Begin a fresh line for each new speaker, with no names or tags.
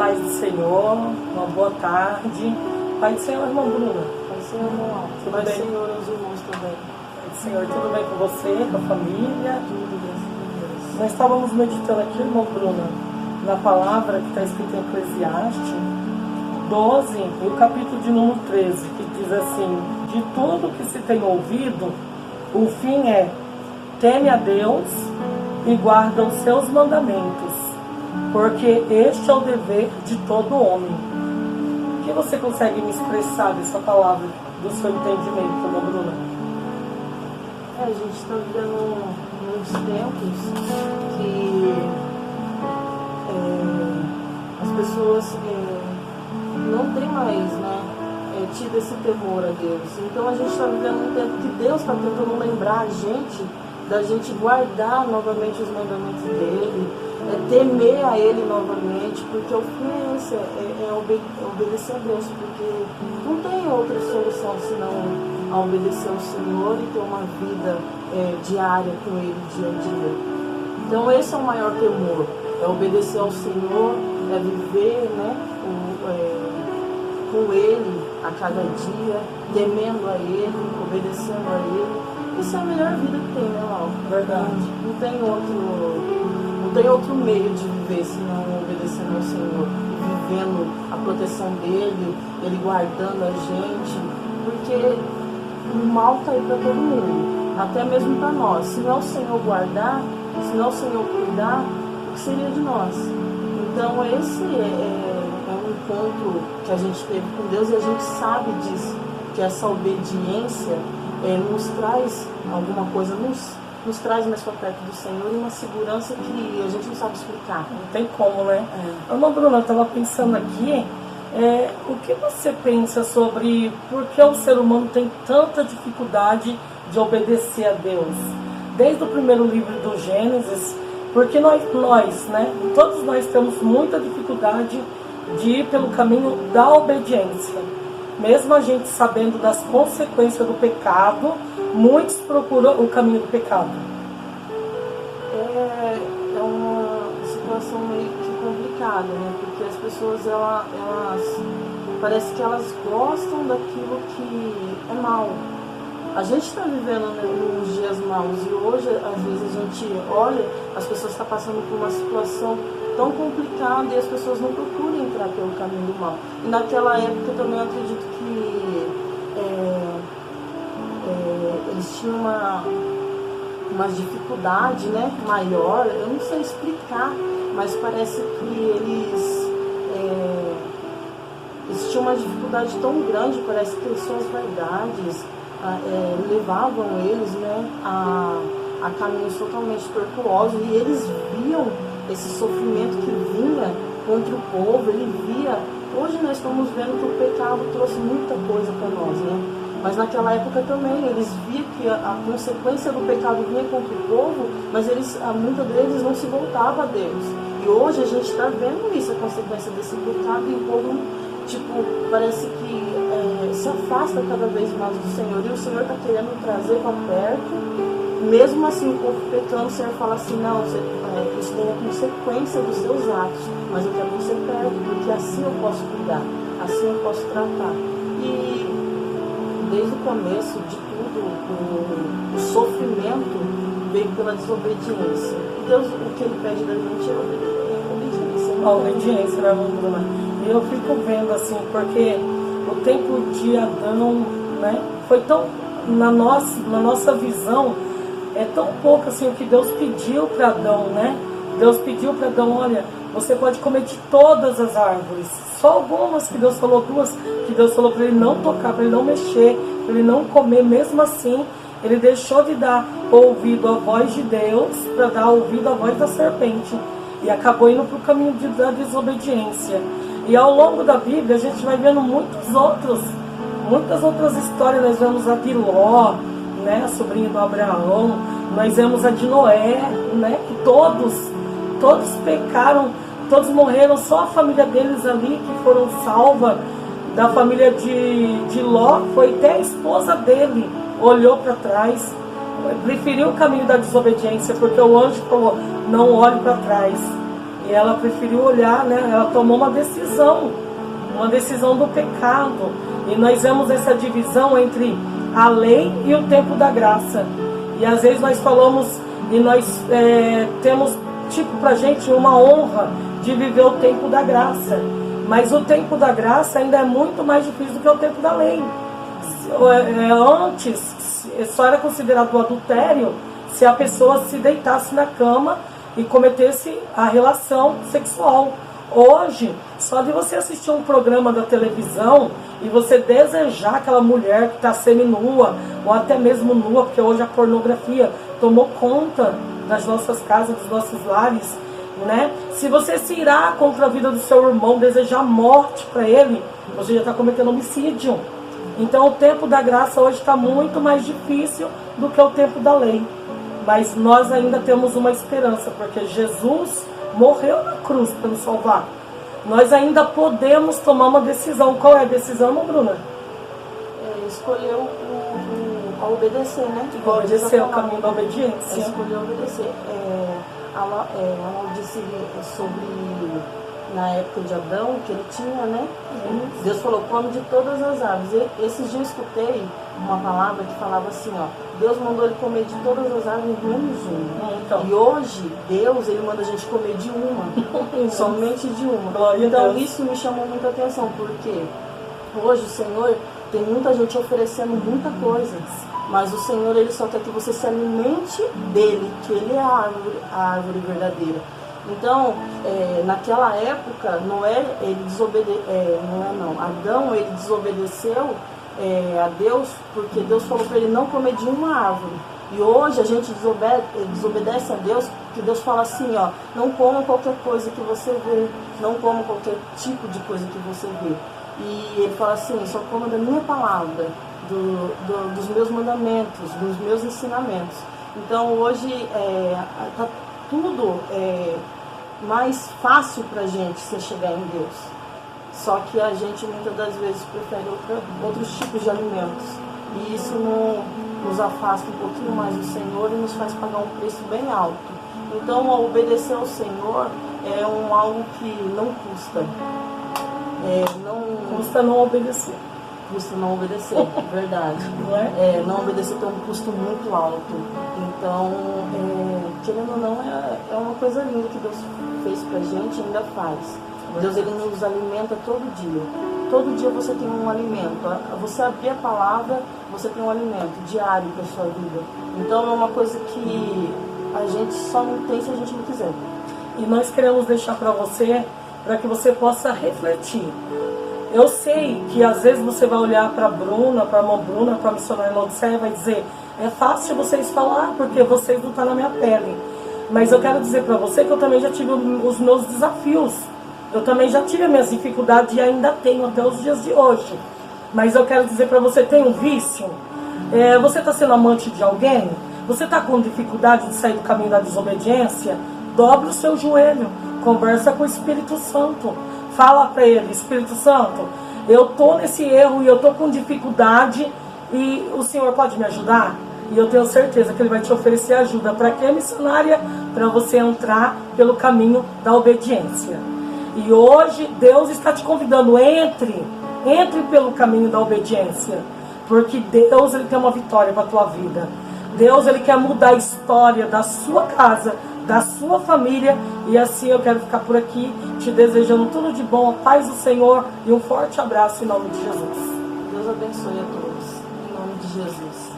Paz do Senhor, uma boa tarde. Paz do Senhor, irmã Bruna.
Paz do Senhor, irmão Alto.
Tudo
Paz do
bem?
Senhor aos irmãos também.
Paz do Senhor, tudo bem com você, com a família?
Tudo, graças a Deus.
Nós estávamos meditando aqui, irmã Bruna, na palavra que está escrita em Eclesiastes 12, e o capítulo de número 13, que diz assim: de tudo que se tem ouvido, o fim é: teme a Deus e guarda os seus mandamentos, porque este é o dever de todo homem. O que você consegue me expressar dessa palavra, do seu entendimento, irmã Bruna?
A gente está vivendo uns tempos que as pessoas não têm mais, tido esse temor a Deus. Então a gente está vivendo um tempo que Deus está tentando lembrar a gente da gente guardar novamente os mandamentos dele, temer a ele novamente, porque o fim é esse, obedecer a Deus, porque não tem outra solução senão a obedecer ao Senhor e ter uma vida diária com ele, dia a dia. Então esse é o maior temor, é obedecer ao Senhor, é viver com ele a cada dia, temendo a ele, obedecendo a ele. Isso é a melhor vida que tem, né, Lau?
Verdade.
Não tem outro meio de viver senão obedecendo ao Senhor, vivendo a proteção dele, ele guardando a gente, porque o mal está aí para todo mundo, até mesmo para nós. Se não é o Senhor guardar, se não é o Senhor cuidar, o que seria de nós? Então esse é um encontro que a gente teve com Deus e a gente sabe disso, que essa obediência nos traz alguma coisa, nos traz mais para perto do Senhor e uma segurança que a gente não sabe explicar.
Não tem como, né? Irmã Bruna, eu estava pensando aqui, o que você pensa sobre por que o ser humano tem tanta dificuldade de obedecer a Deus? Desde o primeiro livro do Gênesis, porque todos nós temos muita dificuldade de ir pelo caminho da obediência. Mesmo a gente sabendo das consequências do pecado, muitos procuram o caminho do pecado.
É uma situação meio que complicada, né? Porque as pessoas, elas parece que elas gostam daquilo que é mal. A gente está vivendo uns dias maus e hoje, às vezes, a gente olha, as pessoas estão passando por uma situação tão complicada e as pessoas não procuram entrar pelo caminho do mal. E naquela época também eu acredito que eles tinham uma dificuldade, maior, eu não sei explicar, mas parece que eles tinham uma dificuldade tão grande, parece que suas vaidades levavam eles a caminhos totalmente tortuosos e eles viam esse sofrimento que vinha contra o povo, ele via. Hoje nós estamos vendo que o pecado trouxe muita coisa para nós, mas naquela época também eles viam que a consequência do pecado vinha contra o povo, mas muitos deles não se voltavam a Deus. E hoje a gente está vendo isso, a consequência desse pecado, e o povo parece que se afasta cada vez mais do Senhor, e o Senhor está querendo trazer para perto. Mesmo assim, o povo pecando, o Senhor fala assim: não, isso tem a consequência dos seus atos, mas eu quero você perto, porque assim eu posso cuidar, assim eu posso tratar. E desde o começo de tudo, o sofrimento veio pela desobediência. E Deus, o que Ele pede da gente é obediência.
A obediência, né, irmã Bruna? E eu fico vendo assim, porque o tempo de Adão, foi tão, na nossa visão, é tão pouco assim o que Deus pediu para Adão, Deus pediu para Adão: olha, você pode comer de todas as árvores, só algumas que Deus falou, duas que Deus falou para ele não tocar, para ele não mexer, para ele não comer. Mesmo assim, ele deixou de dar ouvido à voz de Deus para dar ouvido à voz da serpente e acabou indo para o caminho da desobediência. E ao longo da Bíblia a gente vai vendo muitas outras histórias. Nós vemos a de Ló, a sobrinha do Abraão, nós vemos a de Noé, que todos pecaram, todos morreram, só a família deles ali que foram salvas. Da família de Ló, foi até a esposa dele, olhou para trás, preferiu o caminho da desobediência, porque o anjo falou: não olhe para trás. E ela preferiu olhar, né? Ela tomou uma decisão do pecado. E nós vemos essa divisão entre a lei e o tempo da graça. E às vezes nós falamos e nós temos tipo pra gente uma honra de viver o tempo da graça. Mas o tempo da graça ainda é muito mais difícil do que o tempo da lei. Antes só era considerado adultério se a pessoa se deitasse na cama e cometesse a relação sexual. Hoje, só de você assistir um programa da televisão e você desejar aquela mulher que está seminua, ou até mesmo nua, porque hoje a pornografia tomou conta das nossas casas, dos nossos lares, né? Se você se irar contra a vida do seu irmão, desejar morte para ele, você já está cometendo homicídio. Então o tempo da graça hoje está muito mais difícil do que o tempo da lei. Mas nós ainda temos uma esperança, porque Jesus morreu na cruz para nos salvar. Nós ainda podemos tomar uma decisão. Qual é a decisão, irmã Bruna?
Escolher a obedecer, né?
Obedecer, o caminho da obediência.
Escolher obedecer. Ela disse sobre, na época de Adão, que ele tinha, né? Deus falou, come de todas as árvores. Esses dias eu escutei uma palavra que falava assim, ó, Deus mandou ele comer de todas as árvores, menos uma.
Então.
E hoje, Deus, ele manda a gente comer de uma, somente de uma.
Glória
então isso me chamou muita atenção, porque hoje o Senhor tem muita gente oferecendo muita coisa, mas o Senhor, ele só quer que você se alimente dele, que ele é a árvore verdadeira. Então, naquela época, Adão, ele desobedeceu a Deus, porque Deus falou para ele não comer de uma árvore. E hoje a gente desobedece a Deus, porque Deus fala assim, ó, não coma qualquer coisa que você vê, não coma qualquer tipo de coisa que você vê. E ele fala assim, só coma da minha palavra, dos meus mandamentos, dos meus ensinamentos. Então hoje está tudo mais fácil para a gente se chegar em Deus. Só que a gente muitas das vezes prefere outros tipos de alimentos. E isso nos afasta um pouquinho mais do Senhor e nos faz pagar um preço bem alto. Então, obedecer ao Senhor é algo que não custa.
Custa não obedecer.
Custa não obedecer, verdade.
Não é?
Não obedecer tem um custo muito alto. Então, querendo ou não, é uma coisa linda que Deus fez pra gente e ainda faz. Deus, ele nos alimenta todo dia. Todo dia você tem um alimento. Você abrir a palavra, você tem um alimento diário para sua vida. Então, é uma coisa que a gente só não tem se a gente não quiser.
E nós queremos deixar para você, para que você possa refletir. Eu sei que às vezes você vai olhar para a Bruna, para a irmã Bruna, para a missionária Laodiceia e vai dizer, é fácil vocês falar porque vocês não estão na minha pele. Mas eu quero dizer para você que eu também já tive os meus desafios. Eu também já tive as minhas dificuldades e ainda tenho até os dias de hoje. Mas eu quero dizer para você, tem um vício? Você está sendo amante de alguém? Você está com dificuldade de sair do caminho da desobediência? Dobre o seu joelho, conversa com o Espírito Santo. Fala para ele, Espírito Santo, eu estou nesse erro e eu estou com dificuldade e o Senhor pode me ajudar? E eu tenho certeza que Ele vai te oferecer ajuda. Para quê, missionária? Para você entrar pelo caminho da obediência. E hoje Deus está te convidando, entre pelo caminho da obediência. Porque Deus, Ele tem uma vitória para a tua vida. Deus, Ele quer mudar a história da sua casa, da sua família. E assim eu quero ficar por aqui, te desejando tudo de bom, a paz do Senhor e um forte abraço em nome de Jesus.
Deus abençoe a todos, em nome de Jesus.